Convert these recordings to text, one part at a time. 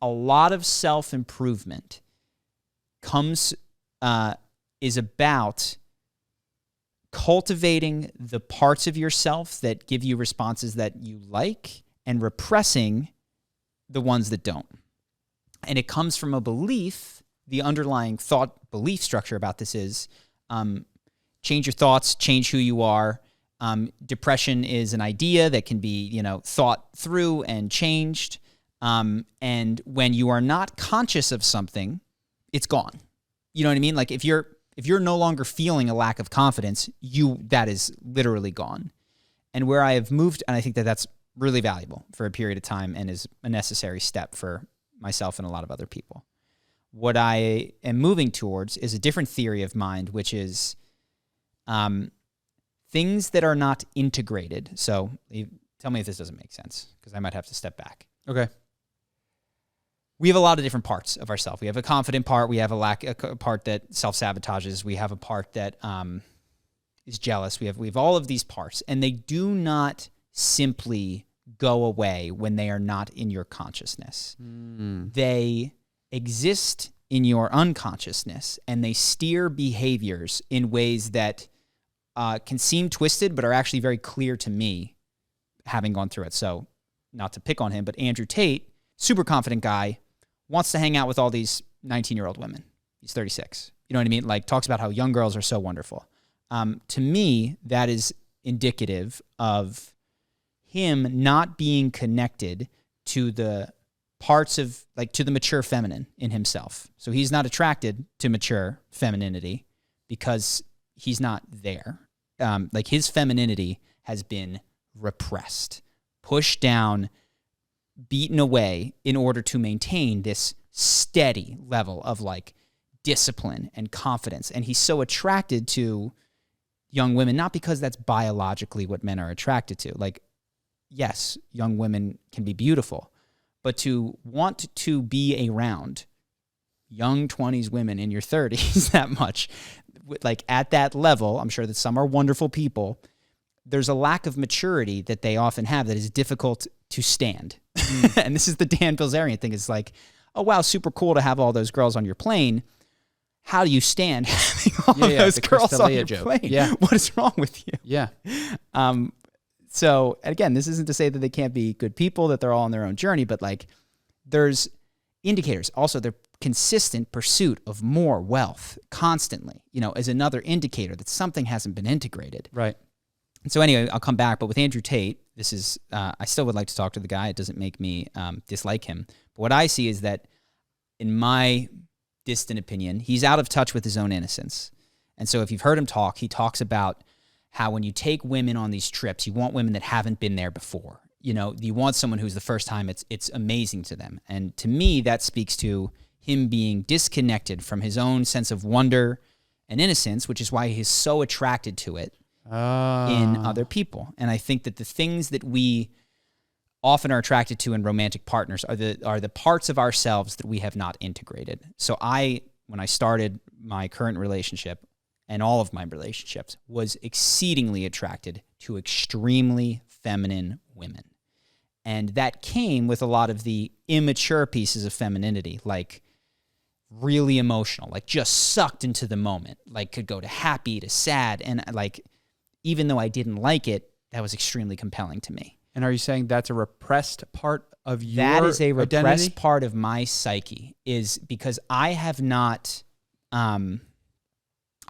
a lot of self-improvement is about cultivating the parts of yourself that give you responses that you like and repressing the ones that don't. And it comes from a belief, the underlying thought belief structure about this is change your thoughts, change who you are. Depression is an idea that can be, thought through and changed. And when you are not conscious of something, it's gone. You know what I mean? Like if you're no longer feeling a lack of confidence, that is literally gone. And where I have moved, and I think that that's really valuable for a period of time and is a necessary step for myself and a lot of other people. What I am moving towards is a different theory of mind, which is things that are not integrated. So tell me if this doesn't make sense, because I might have to step back. Okay. We have a lot of different parts of ourselves. We have a confident part. We have a part that self-sabotages. We have a part that is jealous. We have all of these parts, and they do not simply go away when they are not in your consciousness. They exist in your unconsciousness, and they steer behaviors in ways that can seem twisted, but are actually very clear to me, having gone through it. So, not to pick on him, but Andrew Tate, super confident guy, wants to hang out with all these 19-year-old women. He's 36. You know what I mean? Like, talks about how young girls are so wonderful. To me, that is indicative of him not being connected to the parts of, to the mature feminine in himself. So he's not attracted to mature femininity because he's not there. His femininity has been repressed, pushed down, beaten away in order to maintain this steady level of discipline and confidence. And he's so attracted to young women, not because that's biologically what men are attracted to. Yes, young women can be beautiful, but to want to be around young 20s women in your 30s that much, at that level, I'm sure that some are wonderful people, there's a lack of maturity that they often have that is difficult to stand. And this is the Dan Bilzerian thing. It's oh, wow, super cool to have all those girls on your plane. How do you stand having all those girls on your plane? Yeah. What is wrong with you? Yeah. So, again, this isn't to say that they can't be good people, that they're all on their own journey, but there's indicators. Also, their consistent pursuit of more wealth constantly, is another indicator that something hasn't been integrated. Right. And so anyway, I'll come back. But with Andrew Tate, this is, I still would like to talk to the guy. It doesn't make me dislike him. But what I see is that, in my distant opinion, he's out of touch with his own innocence. And so if you've heard him talk, he talks about how when you take women on these trips, you want women that haven't been there before. You want someone who's the first time it's amazing to them. And to me, that speaks to him being disconnected from his own sense of wonder and innocence, which is why he's so attracted to it in other people. And I think that the things that we often are attracted to in romantic partners are the parts of ourselves that we have not integrated. So when I started my current relationship and all of my relationships, was exceedingly attracted to extremely feminine women. And that came with a lot of the immature pieces of femininity, really emotional, just sucked into the moment, could go to happy to sad. And even though I didn't like it, that was extremely compelling to me. And are you saying that's a repressed part of your identity? That is a repressed identity? Part of my psyche, is because I have not,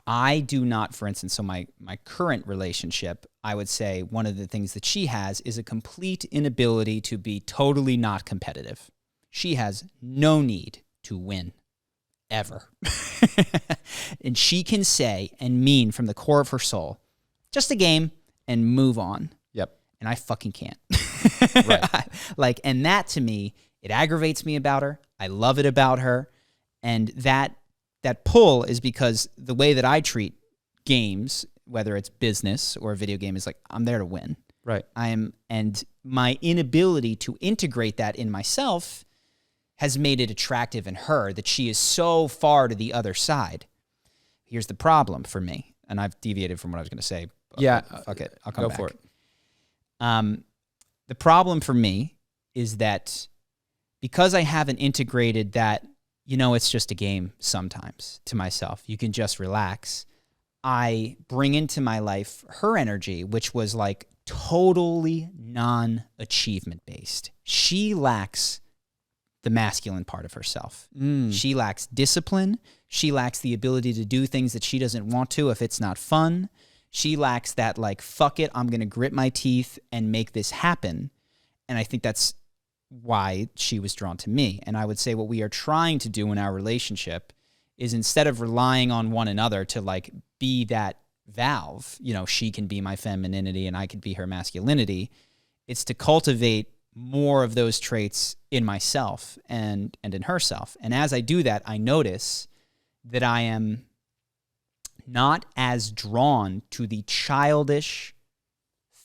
I do not, for instance, so my current relationship, I would say one of the things that she has is a complete inability to be totally not competitive. She has no need to win, ever. And she can say and mean from the core of her soul, just a game, and move on. Yep. And I fucking can't. Right. And that to me, it aggravates me about her. I love it about her. And that pull is because the way that I treat games, whether it's business or a video game, is I'm there to win. Right. And my inability to integrate that in myself has made it attractive in her that she is so far to the other side. Here's the problem for me, and I've deviated from what I was going to say. Yeah. Fuck it. I'll come back. Go for it. The problem for me is that because I haven't integrated that, it's just a game sometimes to myself. You can just relax. I bring into my life her energy, which was like totally non-achievement based. She lacks the masculine part of herself. She lacks discipline. She lacks the ability to do things that she doesn't want to if it's not fun. She lacks that like, fuck it, I'm going to grit my teeth and make this happen. And I think that's why she was drawn to me. And I would say what we are trying to do in our relationship is, instead of relying on one another to like be that valve, she can be my femininity and I could be her masculinity, it's to cultivate more of those traits in myself and in herself. And as I do that, I notice that I am not as drawn to the childish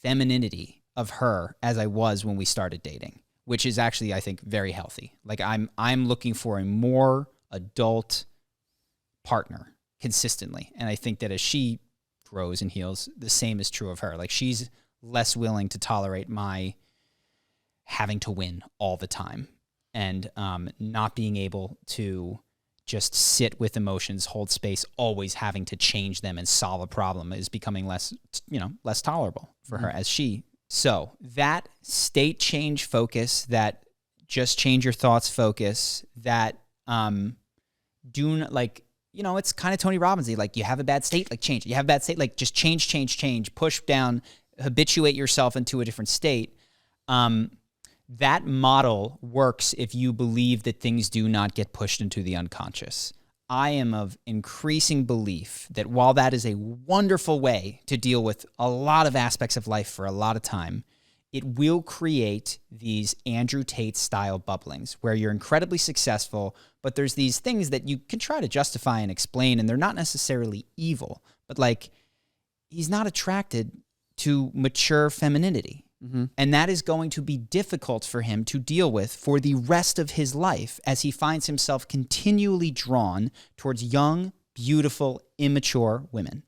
femininity of her as I was when we started dating, which is actually, I think, very healthy. Like I'm looking for a more adult partner consistently. And I think that as she grows and heals, the same is true of her. Like, she's less willing to tolerate my having to win all the time and not being able to just sit with emotions, hold space, always having to change them and solve a problem is becoming less tolerable for her as she. So that state change focus, that just change your thoughts focus, that it's kind of Tony Robbins-y. Like, you have a bad state, like change. You have a bad state, like just change, push down, habituate yourself into a different state. That model works if you believe that things do not get pushed into the unconscious. I am of increasing belief that while that is a wonderful way to deal with a lot of aspects of life for a lot of time, it will create these Andrew Tate style bubblings where you're incredibly successful, but there's these things that you can try to justify and explain, and they're not necessarily evil, but like, he's not attracted to mature femininity. And that is going to be difficult for him to deal with for the rest of his life, as he finds himself continually drawn towards young, beautiful, immature women.